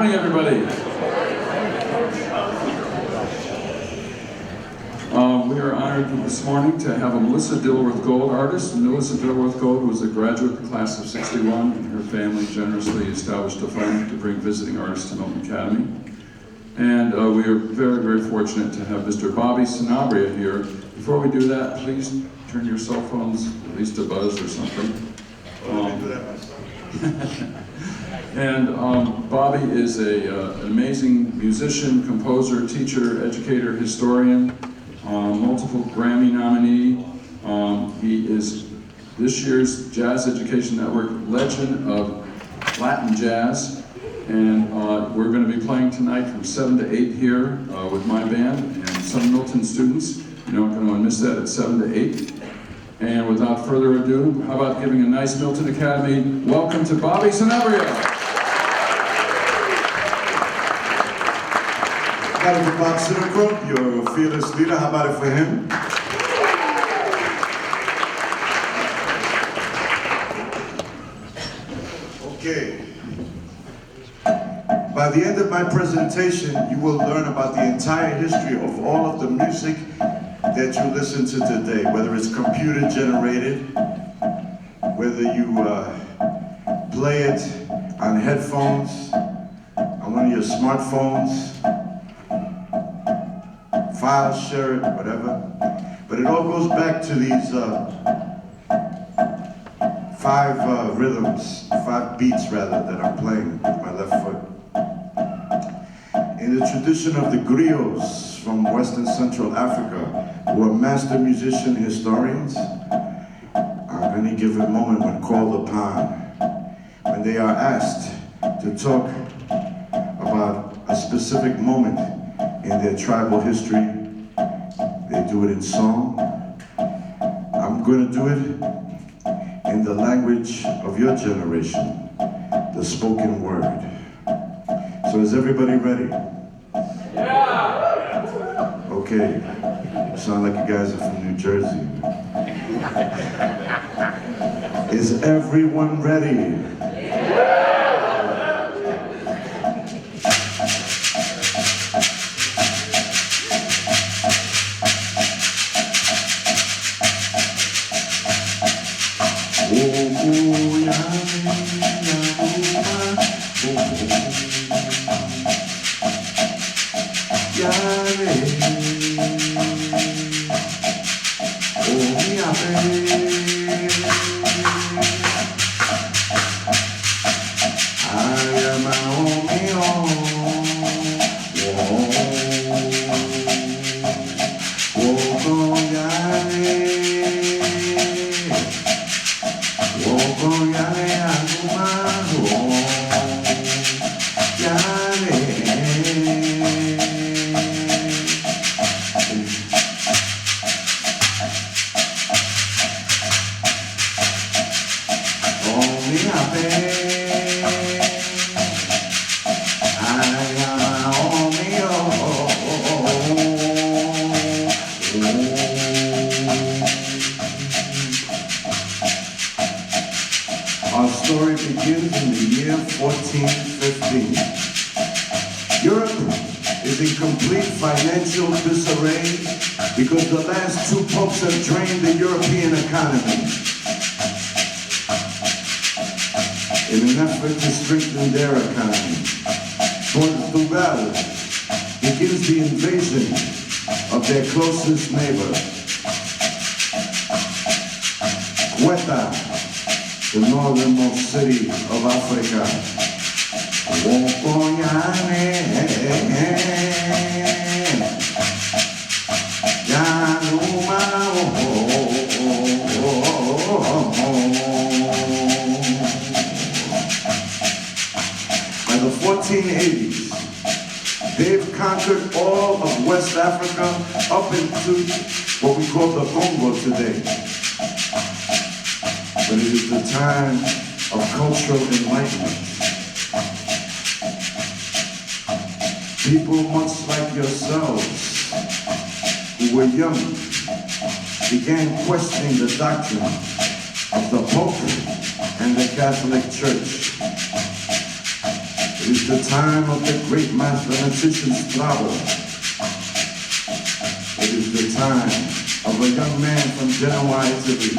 morning, everybody. We are honored this morning to have a Melissa Dilworth Gold artist. Melissa Dilworth Gold was a graduate of the class of '61, and her family generously established a fund to bring visiting artists to Milton Academy. And we are very, very fortunate to have Mr. Bobby Sanabria here. Before we do that, please turn your cell phones at least to buzz or something. And Bobby is an amazing musician, composer, teacher, educator, historian, multiple Grammy nominee. He is this year's Jazz Education Network Legend of Latin Jazz. And we're going to be playing tonight from 7 to 8 here with my band and some Milton students. You don't want to miss that at 7 to 8. And without further ado, how about giving a nice Milton Academy welcome to Bobby Sanabria. Got it for Bob Sinnercrook, your fearless leader. How about it for him? Okay. By the end of my presentation, you will learn about the entire history of all of the music that you listen to today, whether it's computer generated, whether you play it on headphones, on one of your smartphones, file share it, whatever. But it all goes back to these 5 rhythms, 5 beats rather, that I'm playing with my left foot. In the tradition of the griots from Western Central Africa, who are master musician historians, on any given moment when called upon, when they are asked to talk about a specific moment in their tribal history, they do it in song. I'm going to do it in the language of your generation, the spoken word. So is everybody ready? Yeah! Okay. You sound like you guys are from New Jersey. Is everyone ready? Our story begins in the year 1415. Europe is in complete financial disarray because the last 2 popes have drained the European economy. In an effort to strengthen their economy, Portugal begins the invasion of their closest neighbor, Quetta, the northernmost city of Africa. By the 1480s, they've conquered all of West Africa up into what we call the Congo today. But it is the time of cultural enlightenment. People much like yourselves, who were young, began questioning the doctrine of the Pope and the Catholic Church. It is the time of the great mathematician's travel. It is the time of a young man from Genoa, Italy,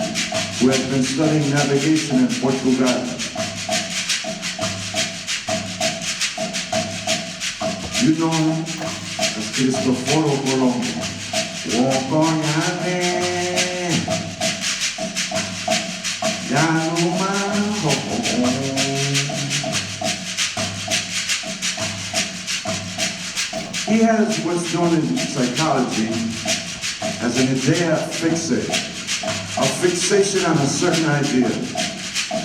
who has been studying navigation in Portugal. You know him as Cristoforo Colombo. Walk on your man, ya no man home. He has what's known in psychology as an idea fixe, a fixation on a certain idea.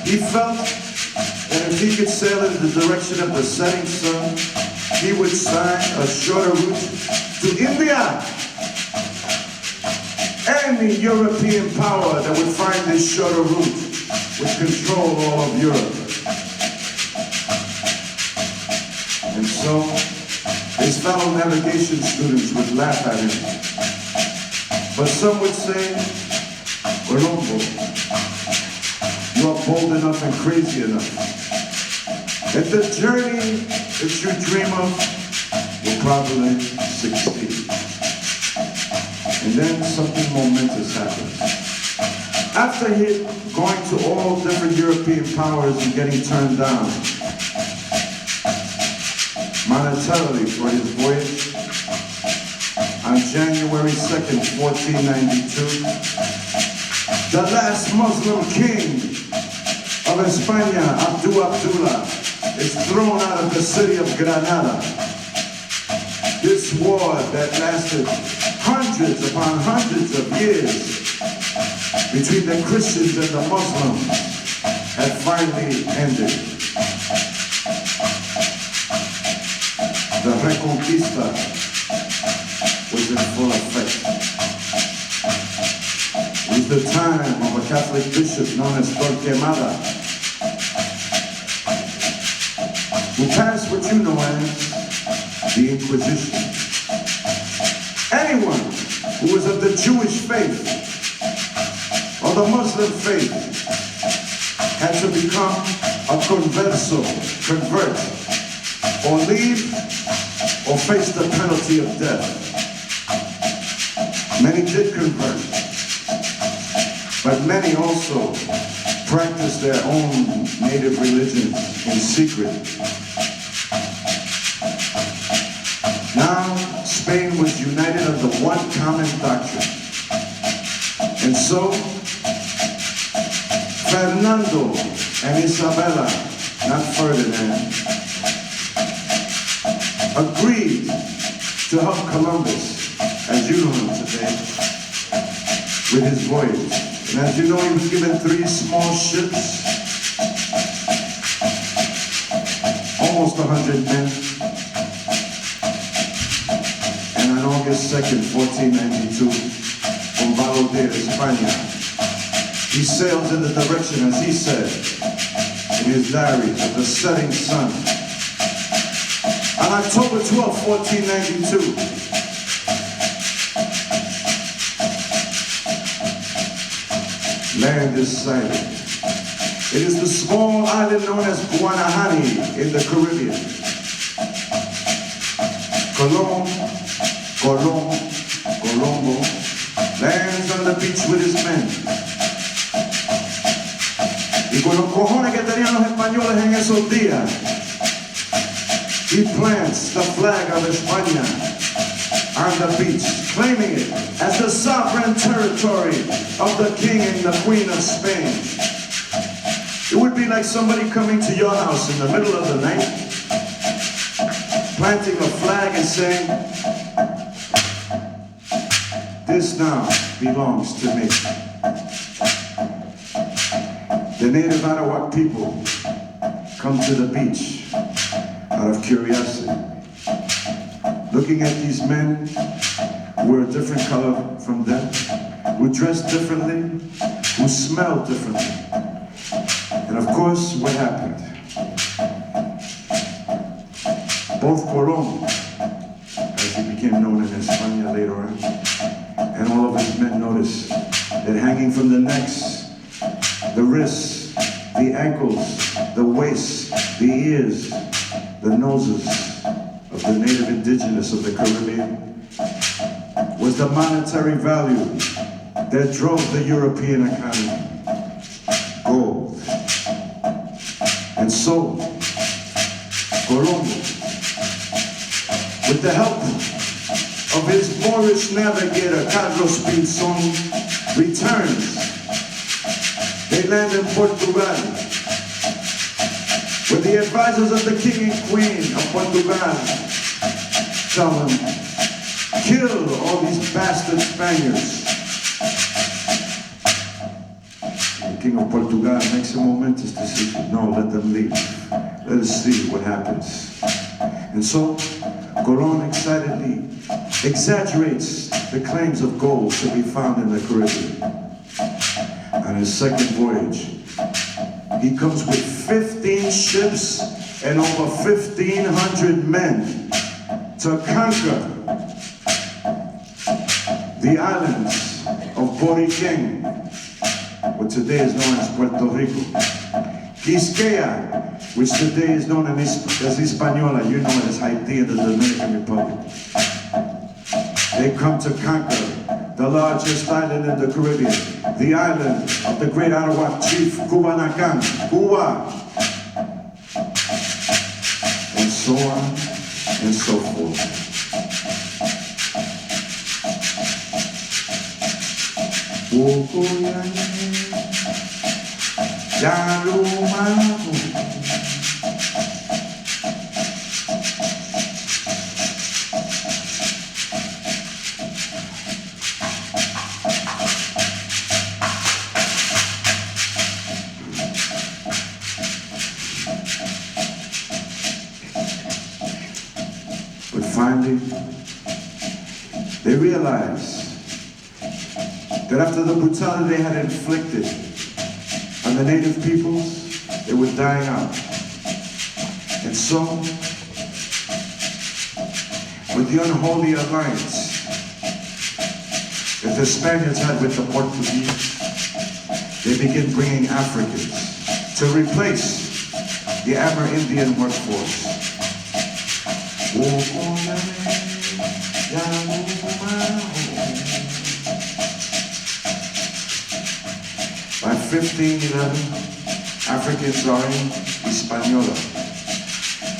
He felt that if he could sail in the direction of the setting sun, he would sign a shorter route to India. Any European power that would find this shorter route would control all of Europe. And so, his fellow navigation students would laugh at him. But some would say, Colombo, you are bold enough and crazy enough. And the journey that you dream of will probably succeed. And then something momentous happens. After going to all different European powers and getting turned down monetarily for his voyage, on January 2nd, 1492, the last Muslim king of España, Abdullah, is thrown out of the city of Granada. This war that lasted hundreds upon hundreds of years between the Christians and the Muslims had finally ended. The Reconquista was in full effect. It was the time of a Catholic bishop known as Torquemada, who passed what you know as the Inquisition. Anyone who was of the Jewish faith or the Muslim faith had to become a convert, or leave, or face the penalty of death. Many did convert, but many also practiced their own native religion in secret. Now, Spain was united under one common doctrine. And so, Fernando and Isabella, not Ferdinand, agreed to help Columbus, as you know him today, with his voyage. And as you know, he was given 3 small ships, almost 100 men. And on August 2nd, 1492, from Valladolid, España, he sails in the direction, as he said in his diaries, of the setting sun. On October 12, 1492, land is sighted. It is the small island known as Guanahani in the Caribbean. Colombo lands on the beach with his men. Y con los cojones que tenían los españoles en esos días, he plants the flag of España on the beach, claiming it as the sovereign territory of the king and the queen of Spain. It would be like somebody coming to your house in the middle of the night, planting a flag and saying, "This now belongs to me." The native Arawak people come to the beach out of curiosity, looking at these men who were a different color from them, who dressed differently, who smelled differently. And of course, what happened? Both Colombo, as he became known in España later on, and all of his men noticed that hanging from the necks, the wrists, the ankles, the waist, the ears, the noses of the native indigenous of the Caribbean was the monetary value that drove the European economy, gold. And so, Colombo, with the help of his Moorish navigator Carlos Pinzon, returns. They land in Portugal with the advisors of the king and queen of Portugal. Tell them, kill all these bastard Spaniards. The king of Portugal makes a momentous decision. No, let them leave. Let us see what happens. And so, Colón excitedly exaggerates the claims of gold to be found in the Caribbean. On his second voyage, he comes with 15 ships and over 1,500 men to conquer the islands of Boriquén, what today is known as Puerto Rico. Quisqueya, which today is known as Hispaniola, you know it as Haiti and the Dominican Republic. They come to conquer the largest island in the Caribbean, the island of the great Arawak chief, Kubanacan, Cuba, and so on and so forth. But finally, they realized that after the brutality they had inflicted on the native peoples, they were dying out. And so, with the unholy alliance that the Spaniards had with the Portuguese, they began bringing Africans to replace the Amerindian workforce. By 1511, Africans are in Hispaniola.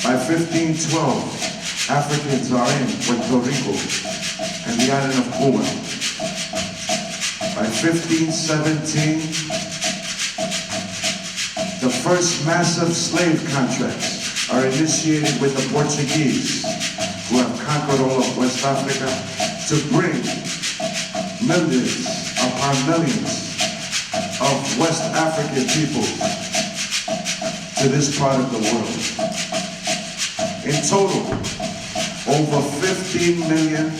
By 1512, Africans are in Puerto Rico and the island of Cuba. By 1517, the first massive slave contracts are initiated with the Portuguese, who have conquered all of West Africa, to bring millions upon millions of West African people to this part of the world. In total, over 15 million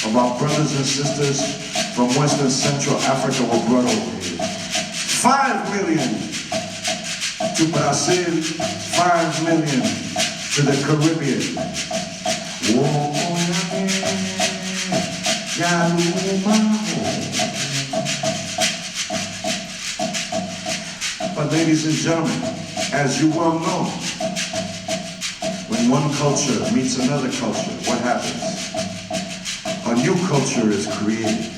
of our brothers and sisters from West and Central Africa were brought over here. 5 million to Brazil, 5 million to the Caribbean. But ladies and gentlemen, as you well know, when one culture meets another culture, what happens? A new culture is created.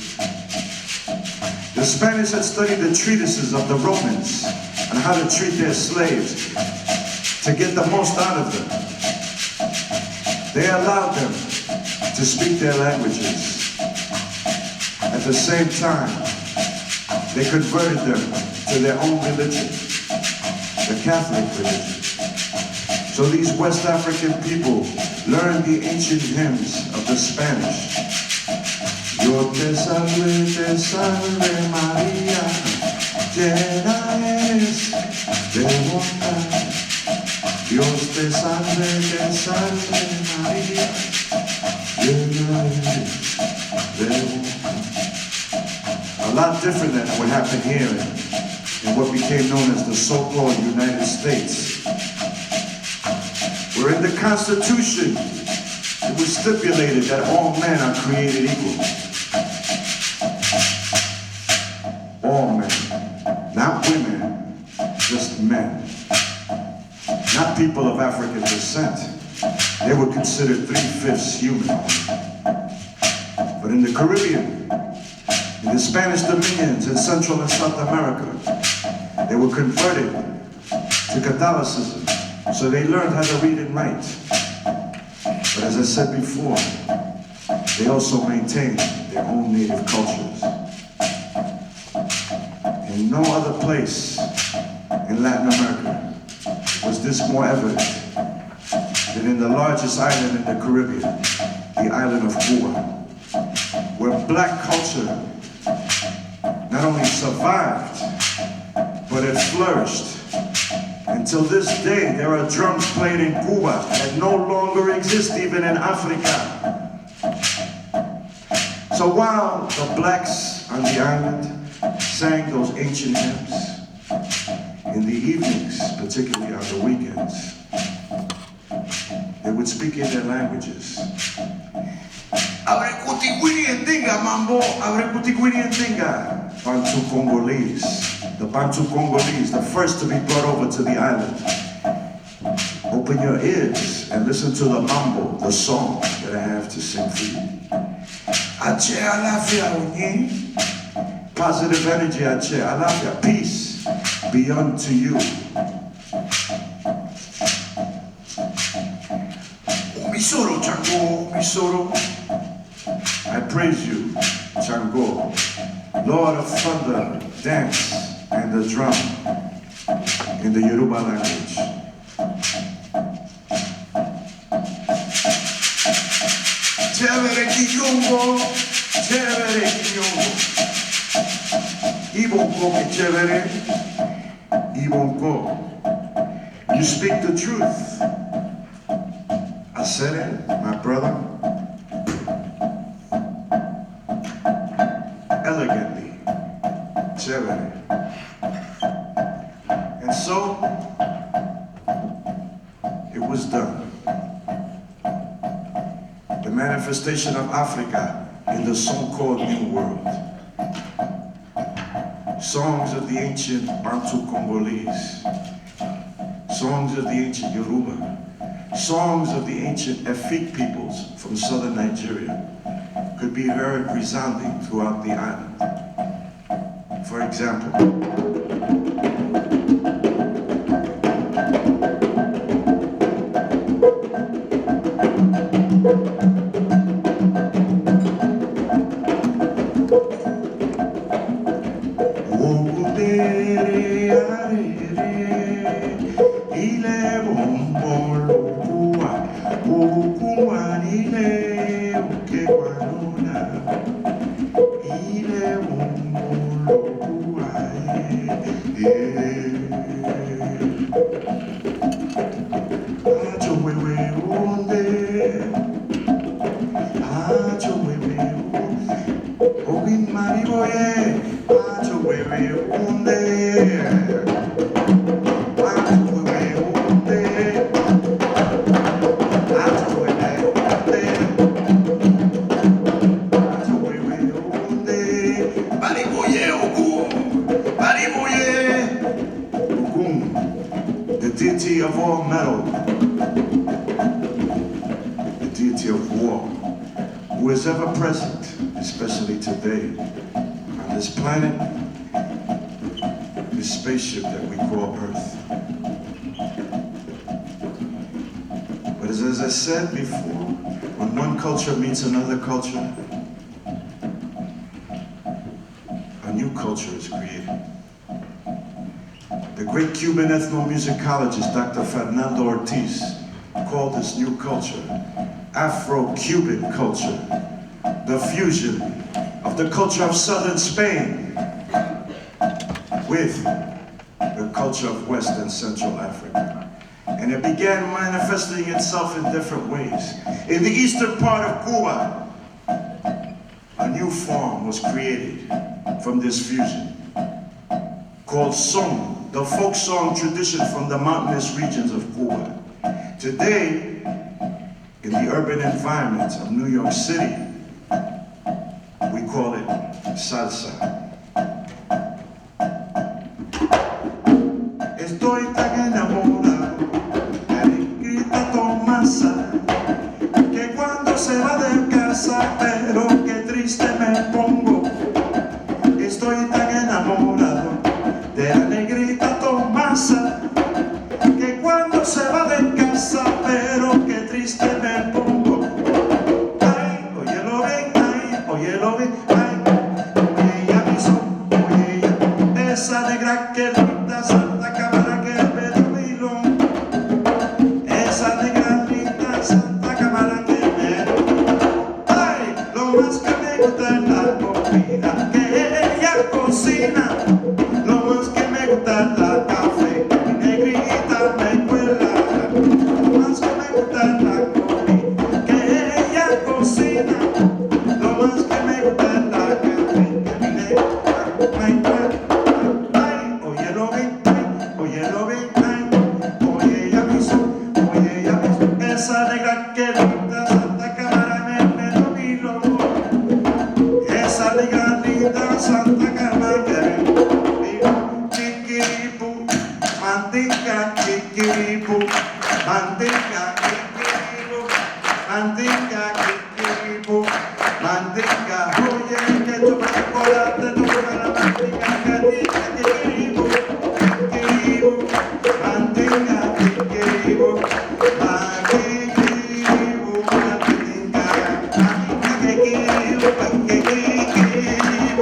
The Spanish had studied the treatises of the Romans on how to treat their slaves to get the most out of them. They allowed them to speak their languages. At the same time, they converted them to their own religion, the Catholic religion. So these West African people learned the ancient hymns of the Spanish. Yo te salve María, llena eres de bondad. Dios te salve María, llena eres de bondad. A lot different than what happened here in what became known as the so-called United States. Where in the Constitution, it was stipulated that all men are created equal. All men, not women, just men. Not people of African descent. they were considered 3/5 human. But in the Caribbean, in the Spanish dominions in Central and South America, they were converted to Catholicism, so they learned how to read and write. But as I said before, they also maintained their own native cultures. In no other place in Latin America was this more evident than in the largest island in the Caribbean, the island of Cuba, where black culture not only survived, but it flourished. Until this day, there are drums played in Cuba that no longer exist even in Africa. So while the blacks on the island sang those ancient hymns, in the evenings, particularly on the weekends, they would speak in their languages. Mambo, Bantu Congolese. The Bantu Congolese, the first to be brought over to the island. Open your ears and listen to the mambo, the song that I have to sing for you. Ache alafia unyi, positive energy, ache alafia, peace be unto you. Umisoro Chango, Umisoro, I praise you, Chango, Lord of thunder, dance, and the drum in the Yoruba language. Chévere Kiyongo, chévere Kiyongo. Ibonko que chévere, Ibonko. You speak the truth. I said it, my brother. Elegantly, chévere. And so, it was done. The manifestation of Africa in the so-called New World. Songs of the ancient Bantu Congolese. Songs of the ancient Yoruba. Songs of the ancient Efik peoples from southern Nigeria could be heard resounding throughout the island. For example, the deity of all metal, the deity of war, who is ever present, especially today, on this planet, this spaceship that we call Earth. But as I said before, when one culture meets another culture, a new culture is created. The great Cuban ethnomusicologist, Dr. Fernando Ortiz, called this new culture Afro-Cuban culture, the fusion of the culture of southern Spain with the culture of West and Central Africa. And it began manifesting itself in different ways. In the eastern part of Cuba, a new form was created from this fusion called son, the folk song tradition from the mountainous regions of Cuba. Today, in the urban environment of New York City, we call it salsa. Estoy tan enamorado, grita Tomasa. triste me pongo. Ay, óyelo bien, ay, óyelo bien, ay. Oye, ella me hizo, oye, ella, esa negra que linda, Santa Cámara que me dio milón. Esa negra linda, Santa Cámara que me dio. Ay, lo más que me gusta es la comida que ella cocina. Lo más que me gusta es la café que mi negrita me cuela. Lo más que me gusta es la comida que ella cocina. Lo más que me gusta es la café que mi negrita me cuela. Ay, óyelo bien, ay, óyelo bien, ay. Oye, ella me hizo, oye, ella me hizo. Esa negra que linda, Santa Cámara me dominó. Esa negra linda, Santa Cámara que me dominó. Chiquiripu, mantica, chiquiripu, mantica, chiquiripu, mantica, chiquiripu, mantica. Oye, que toma chocolate, toma la mantica, caliente, chiquiripu, chiquiripu, mantica, chiquiripu, manquiripu, mantica, mantica, chiquiripu, manquiripu,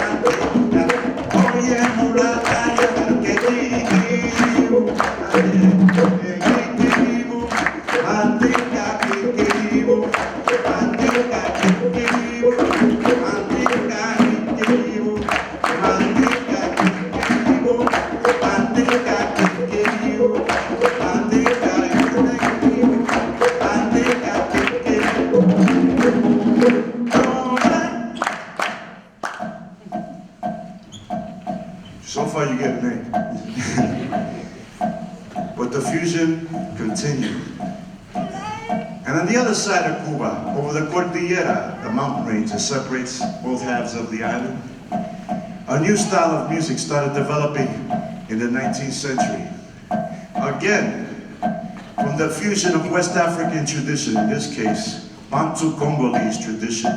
mantica, oye, mulata, que chiquiripu, mantica, chiquiripu, mantica, chiquiripu, mantica, chiquiripu, mantica, chiquiripu, mantica, chiquiripu, mantica, chiquiripu, mantica, chiquiripu. So far you get an A. But the fusion continued. And on the other side of Cuba, over the Cordillera, the mountain range that separates both halves of the island, a new style of music started developing in the 19th century. Again, from the fusion of West African tradition, in this case, Bantu Congolese tradition,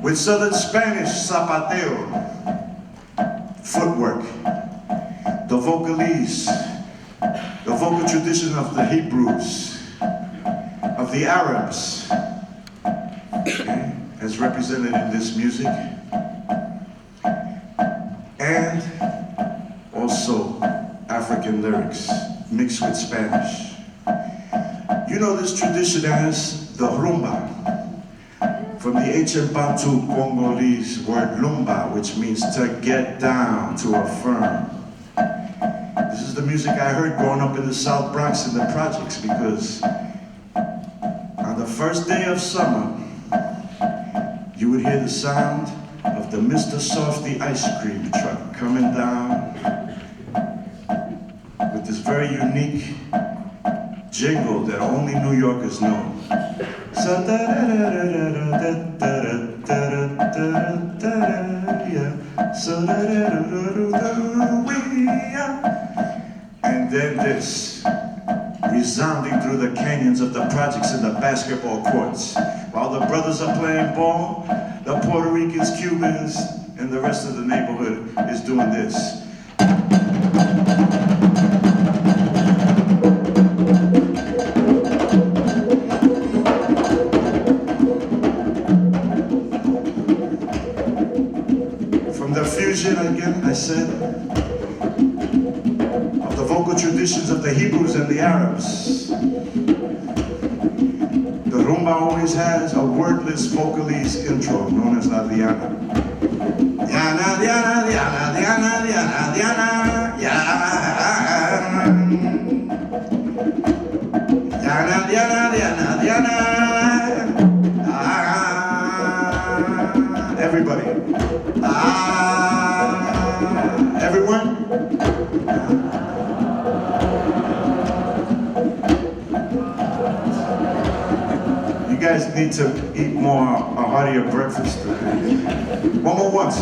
with Southern Spanish zapateo, footwork, the vocalese, the vocal tradition of the Hebrews, of the Arabs, okay, as represented in this music, and also African lyrics mixed with Spanish. You know this tradition as the rumba, from the ancient Bantu Congolese word lumba, which means to get down, to affirm. This is the music I heard growing up in the South Bronx in the projects, because on the first day of summer, you would hear the sound of the Mr. Softy ice cream truck coming down with this very unique jingle that only New Yorkers know. And then this, resounding through the canyons of the projects and the basketball courts. While the brothers are playing ball, the Puerto Ricans, Cubans, and the rest of the neighborhood is doing this. From the fusion, again, I said, of the vocal traditions of the Hebrews and the Arabs. The rumba always has a wordless vocalese intro known as la Diana. Diana, Diana, Diana, Diana, Diana, Diana, Diana, Diana, Diana, Diana, everybody. Everyone? You guys need to eat more, a heartier breakfast. One more once.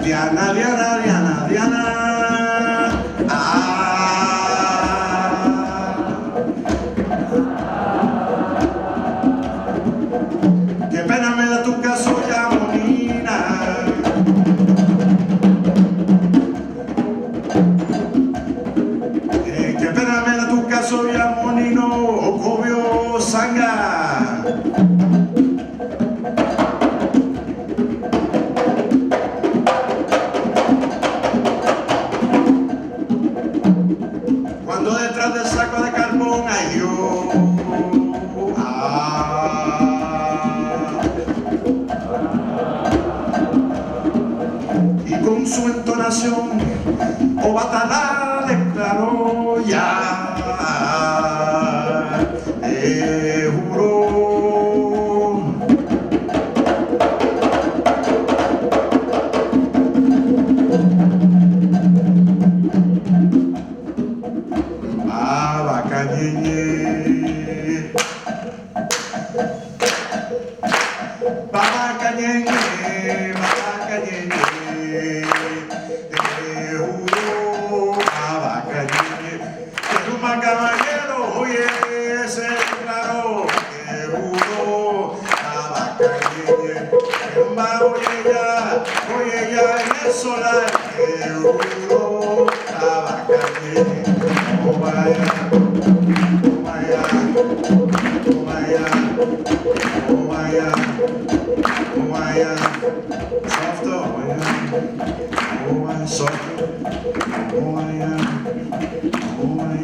Diana, Diana, Diana, Diana. Qué pena me da tu caso ya, Monina. Guatemala declaró ya, juró. Abacañeñe, babacañeñe, babacañeñe, juró, abacañeñe, que un caballero, oye, se declaró, que juró, abacañeñe, que un oye ya, en el solar, que juró, abacañeñe, oh vaya, oh vaya, oh vaya, oh vaya. Oh, I softer, oh, I softer, oh, I oh, I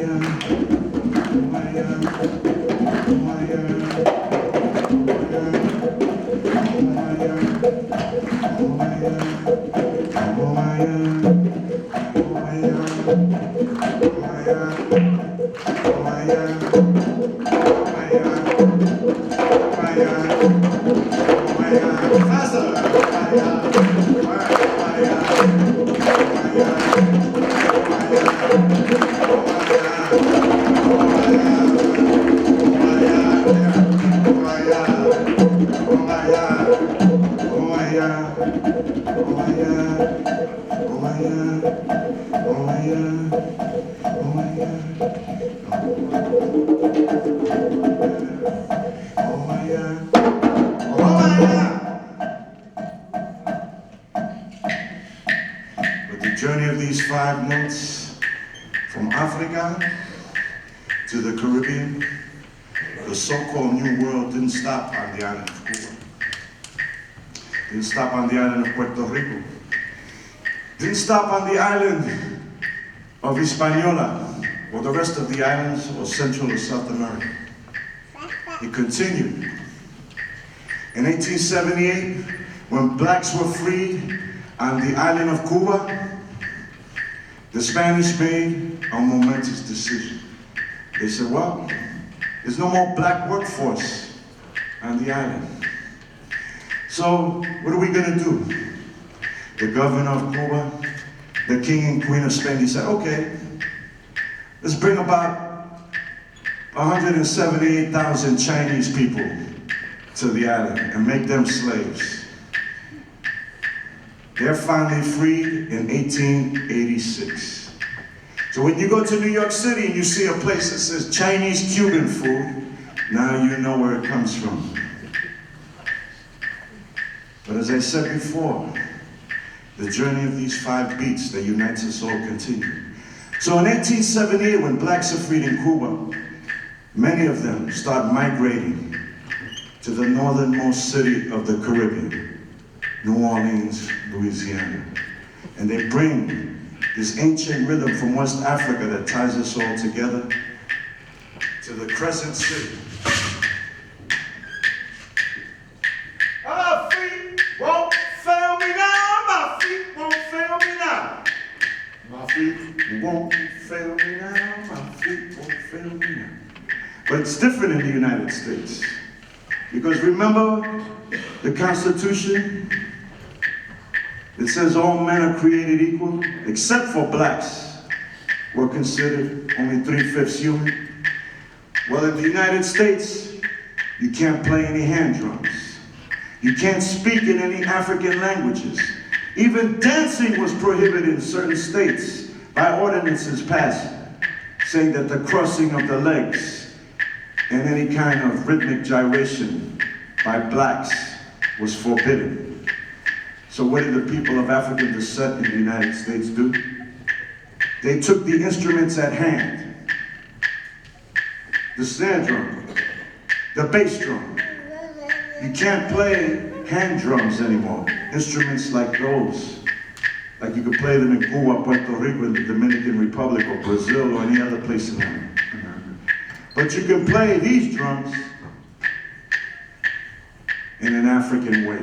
But the journey of these 5 months from Africa to the Caribbean, the so-called New World didn't stop on the island of Cuba. Didn't stop on the island of Puerto Rico. Didn't stop on the island of Hispaniola or the rest of the islands or Central or South America. It continued. In 1878, when blacks were freed on the island of Cuba, the Spanish made a momentous decision. They said, well, there's no more black workforce on the island. So what are we gonna do? The governor of Cuba, the king and queen of Spain, he said, okay, let's bring about 178,000 Chinese people to the island and make them slaves. They're finally freed in 1886. So when you go to New York City and you see a place that says Chinese Cuban food, now you know where it comes from. But as I said before, the journey of these 5 beats that unites us all continued. So in 1878, when blacks are freed in Cuba, many of them start migrating to the northernmost city of the Caribbean, New Orleans, Louisiana. And they bring this ancient rhythm from West Africa that ties us all together to the Crescent City. My feet won't fail me now, my feet won't fail me now. My feet won't fail me now, my feet won't fail me now. But it's different in the United States. Because remember the Constitution? It says all men are created equal, except for blacks, who are considered only 3/5 human. Well, in the United States, you can't play any hand drums. You can't speak in any African languages. Even dancing was prohibited in certain states by ordinances passed, saying that the crossing of the legs and any kind of rhythmic gyration by blacks was forbidden. So what did the people of African descent in the United States do? They took the instruments at hand. The snare drum, the bass drum. You can't play hand drums anymore. Instruments like those, like you could play them in Cuba, Puerto Rico, in the Dominican Republic, or Brazil, or any other place in America. But you can play these drums in an African way.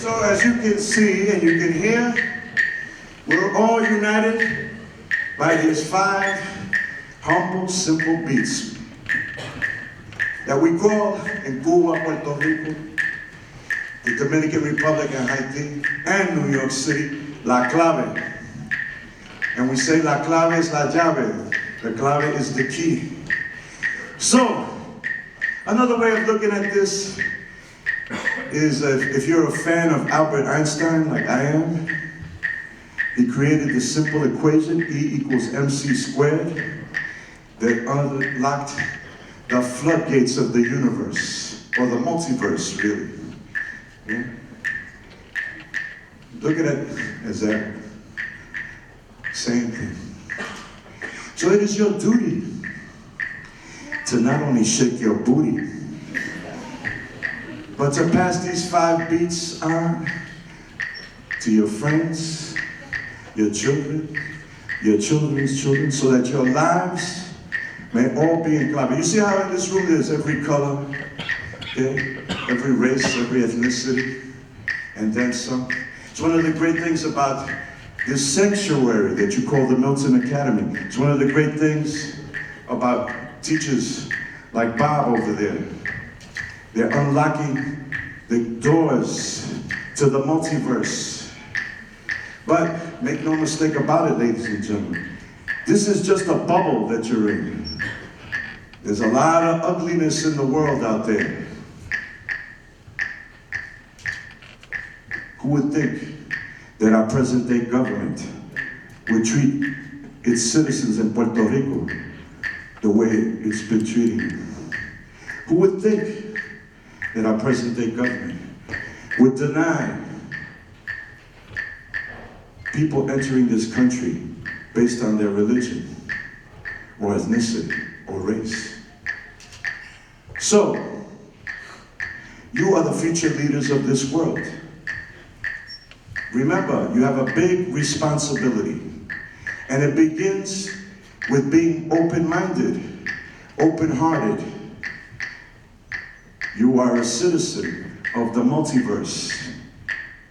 So as you can see and you can hear, we're all united by these 5 humble, simple beats that we call in Cuba, Puerto Rico, the Dominican Republic and Haiti, and New York City, La Clave. And we say La Clave es la llave. The clave is the key. So, another way of looking at this is if you're a fan of Albert Einstein, like I am, he created the simple equation, E equals mc squared, that unlocked the floodgates of the universe, or the multiverse, really. Yeah? Look at it as that same thing. So it is your duty to not only shake your booty, but to pass these 5 beats on to your friends, your children, your children's children, so that your lives may all be in clave. You see how in this room there's every color, okay? Every race, every ethnicity, and then some. It's one of the great things about this sanctuary that you call the Milton Academy. It's one of the great things about teachers like Bob over there. They're unlocking the doors to the multiverse. But make no mistake about it, ladies and gentlemen, this is just a bubble that you're in. There's a lot of ugliness in the world out there. Who would think that our present-day government would treat its citizens in Puerto Rico the way it's been treating them? Who would think that our present-day government would deny people entering this country based on their religion or ethnicity or race? So, you are the future leaders of this world. Remember, you have a big responsibility, and it begins with being open-minded, open-hearted. You are a citizen of the multiverse.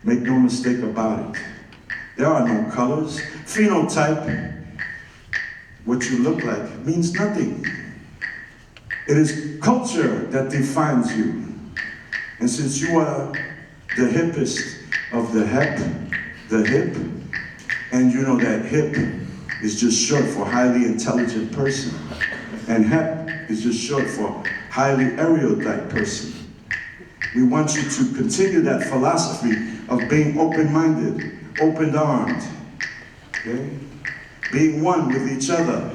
Make no mistake about it. There are no colors. Phenotype, what you look like, means nothing. It is culture that defines you. And since you are the hippest of the hip, and you know that hip is just short for highly intelligent person, and hep is just short for highly erudite person. We want you to continue that philosophy of being open-minded, open-armed, okay? Being one with each other.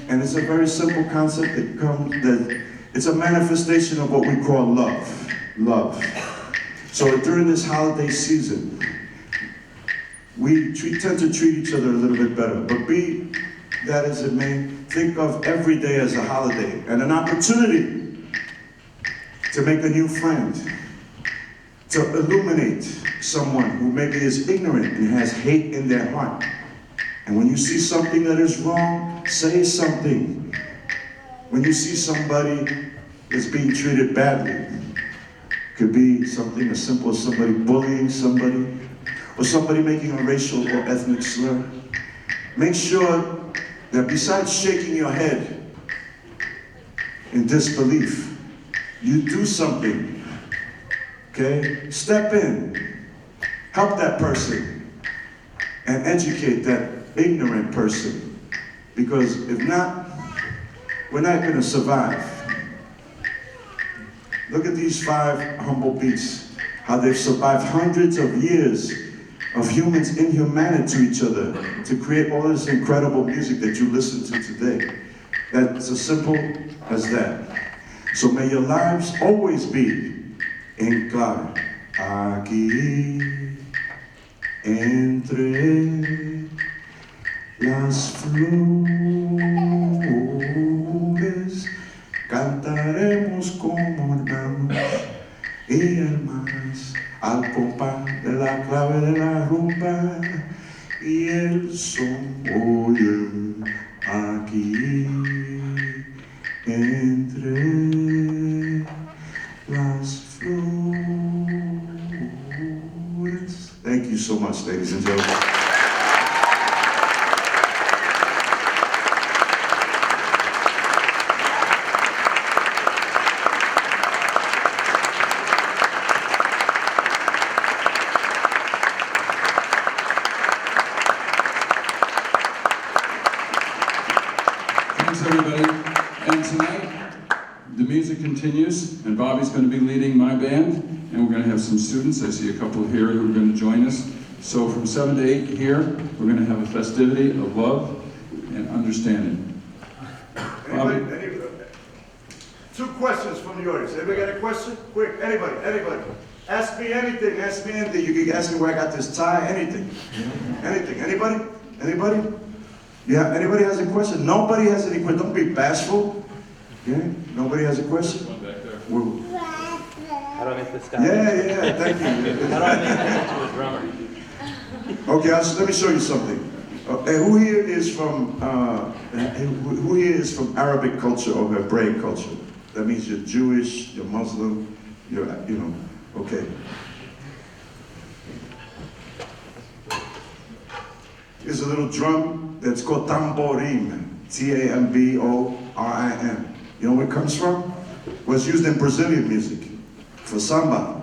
And it's a very simple concept that it's a manifestation of what we call love. Love. So during this holiday season, we tend to treat each other a little bit better. But be that as it may, think of every day as a holiday and an opportunity to make a new friend, to illuminate someone who maybe is ignorant and has hate in their heart. And when you see something that is wrong, say something. When you see somebody that's being treated badly, could be something as simple as somebody bullying somebody, or somebody making a racial or ethnic slur. Make sure that besides shaking your head in disbelief, you do something, okay? Step in, help that person, and educate that ignorant person. Because if not, we're not gonna survive. Look at these 5 humble beats, how they've survived hundreds of years of humans' inhumanity to each other to create all this incredible music that you listen to today. That's as simple as that. So may your lives always be en clave. Aquí, entre las flores, cantaremos como hermanos y hermanas al compás de la clave de la rumba y el son. Oye, aquí entre las flores. you so much, ladies and gentlemen. Thanks, everybody. And tonight, the music continues, and Bobby's going to be leading my band, and we're going to have some students. I see a couple here who are going to join us. So from 7 to 8 here, we're going to have a festivity of love and understanding. Bobby? Two questions from the audience. Anybody got a question? Quick, anybody. Ask me anything, You can ask me where I got this tie, anything. Anything. Anybody? Yeah, anybody has a question? Nobody has any question. Don't be bashful. Yeah, nobody has a question? One back there. How do I make this guy? Yeah, thank you. How do I make this into a drummer? Okay, let me show you something. Who here is from Arabic culture or Hebraic culture? That means you're Jewish, you're Muslim, okay. There's a little drum that's called tamborim, Tamborim. You know where it comes from? Well, it's used in Brazilian music for samba,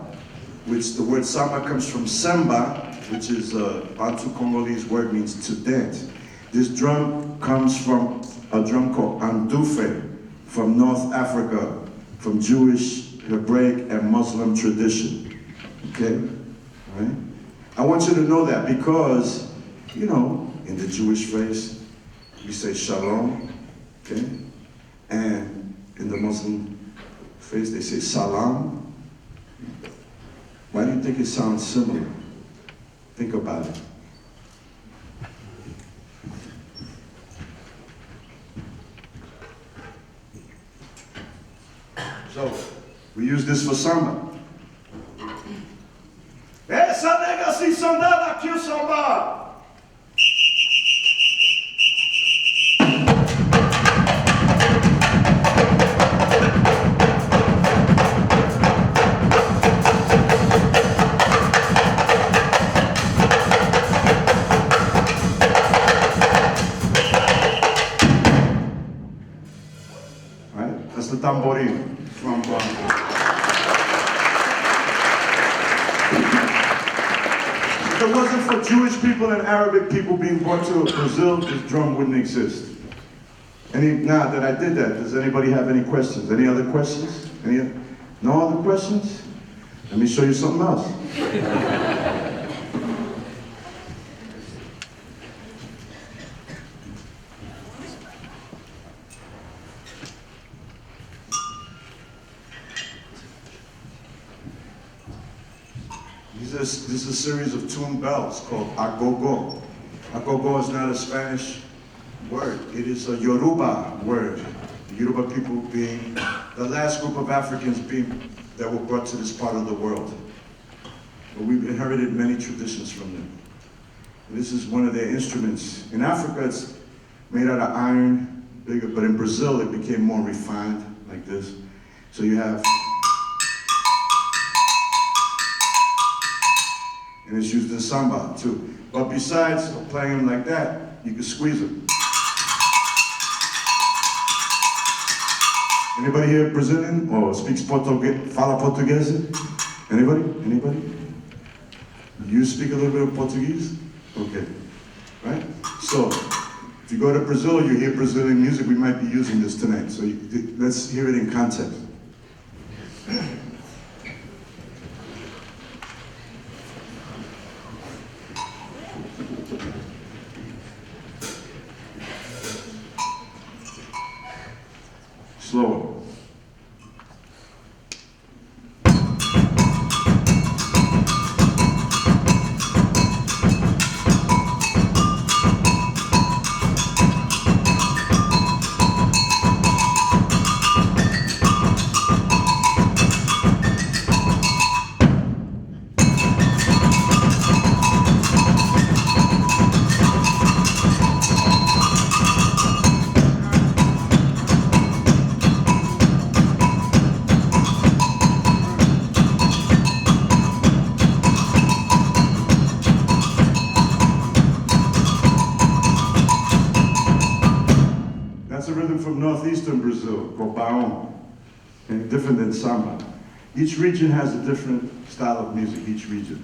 which the word samba comes from samba, which is a Bantu Congolese word, means to dance. This drum comes from a drum called andufe, from North Africa, from Jewish, Hebraic, and Muslim tradition. Okay? All right? I want you to know that because, in the Jewish phrase, we say shalom, okay? And in the Muslim phrase, they say salam. Why do you think it sounds similar? Think about it. So, we use this for samba. Essa nega se sandada aqui o samba. Right? That's the tamborim from If it wasn't for Jewish people and Arabic people being brought to Brazil, this drum wouldn't exist. Now that I did that, does anybody have any questions? Any other questions? No other questions? Let me show you something else. This is a series of tuned bells called agogo. Agogo is not a Spanish word. It is a Yoruba word. The Yoruba people being the last group of Africans that were brought to this part of the world. But we've inherited many traditions from them. And this is one of their instruments. In Africa, it's made out of iron, bigger, but in Brazil, it became more refined, like this. So you have, and it's used in samba too. But besides playing them like that, you can squeeze them. Anybody here Brazilian or speaks Portuguese? Fala Portuguese? Anybody? You speak a little bit of Portuguese? Okay, right? So, if you go to Brazil or you hear Brazilian music, we might be using this tonight. So let's hear it in context. Slower. different than samba. Each region has a different style of music, each region.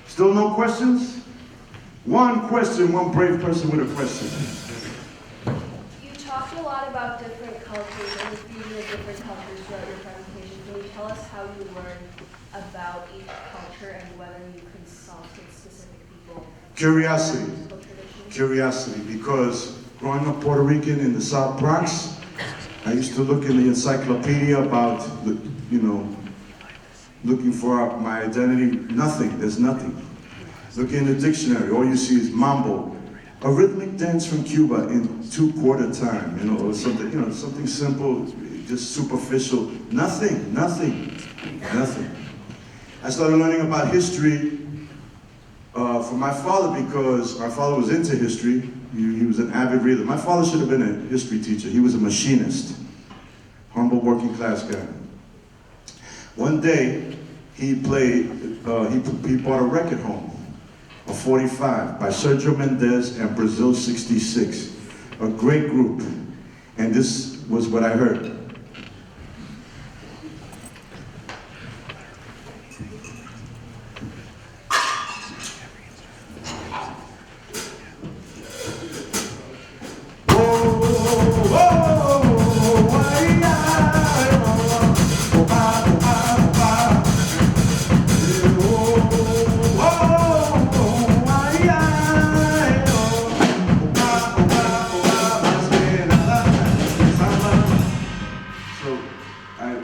Still no questions? One question, one brave person with a question. You talked a lot about different cultures and the fusion of different cultures throughout your presentation. Can you tell us how you learned about each culture and whether you consulted specific people? Curiosity. Curiosity, because growing up Puerto Rican in the South Bronx, I used to look in the encyclopedia about, looking for my identity. Nothing, there's nothing. Look in the dictionary, all you see is mambo. A rhythmic dance from Cuba in 2/4 time, or something, something simple, just superficial. Nothing. I started learning about history from my father because my father was into history. He was an avid reader. My father should have been a history teacher. He was a machinist, humble working class guy. One day, he bought a record home, a 45 by Sergio Mendes and Brazil 66, a great group. And this was what I heard.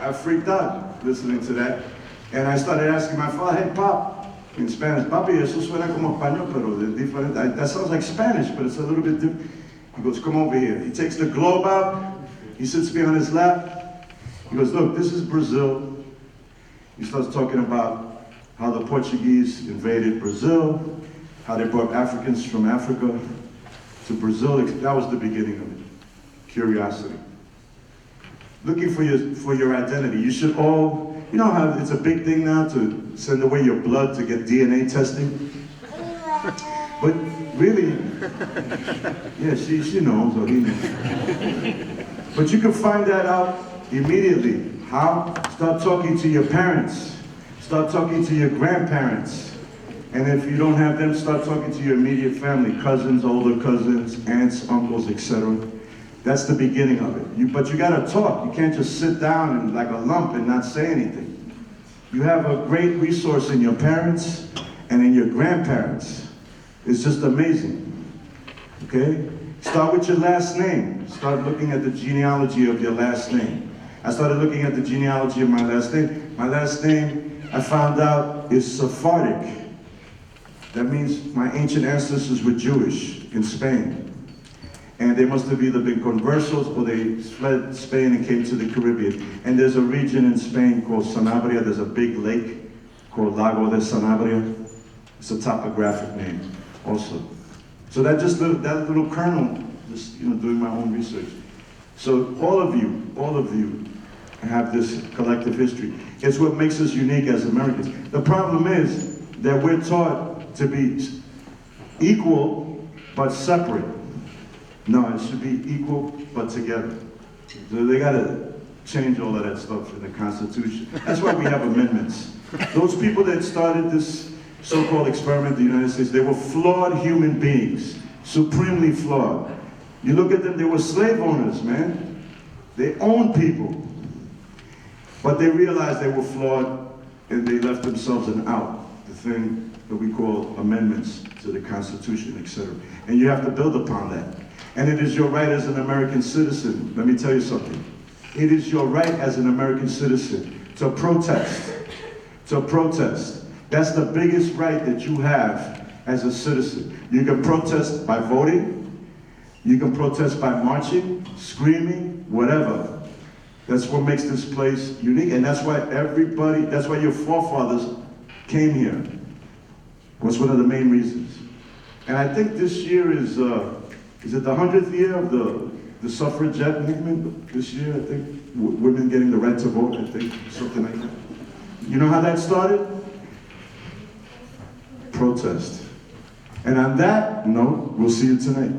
I freaked out listening to that, and I started asking my father, "Hey, Pop," in Spanish, "Papi, eso suena como español, pero de diferente. That sounds like Spanish, but it's a little bit different." He goes, "Come over here." He takes the globe out. He sits me on his lap. He goes, "Look, this is Brazil." He starts talking about how the Portuguese invaded Brazil, how they brought Africans from Africa to Brazil. That was the beginning of it. Curiosity. Looking for your identity. You should all, you know how it's a big thing now to send away your blood to get DNA testing? But really, yeah, she knows, or he knows. But you can find that out immediately. How? Start talking to your parents. Start talking to your grandparents. And if you don't have them, start talking to your immediate family, cousins, older cousins, aunts, uncles, etc. That's the beginning of it. But you gotta talk. You can't just sit down and like a lump and not say anything. You have a great resource in your parents and in your grandparents. It's just amazing, okay? Start with your last name. Start looking at the genealogy of your last name. I started looking at the genealogy of my last name. My last name, I found out, is Sephardic. That means my ancient ancestors were Jewish in Spain. And they must have either been conversos or they fled Spain and came to the Caribbean. And there's a region in Spain called Sanabria. There's a big lake called Lago de Sanabria. It's a topographic name also. So that little kernel, just doing my own research. So all of you have this collective history. It's what makes us unique as Americans. The problem is that we're taught to be equal but separate. No, it should be equal but together. So they gotta change all of that stuff in the Constitution. That's why we have amendments. Those people that started this so-called experiment in the United States, they were flawed human beings, supremely flawed. You look at them, they were slave owners, man. They owned people. But they realized they were flawed and they left themselves an out, the thing that we call amendments to the Constitution, etc. And you have to build upon that. And it is your right as an American citizen, let me tell you something. It is your right as an American citizen to protest. To protest. That's the biggest right that you have as a citizen. You can protest by voting. You can protest by marching, screaming, whatever. That's what makes this place unique. And that's why that's why your forefathers came here. Was one of the main reasons. And I think this year is it the 100th year of the suffragette movement this year, I think? Women getting the right to vote, I think, something like that. You know how that started? Protest. And on that note, we'll see you tonight.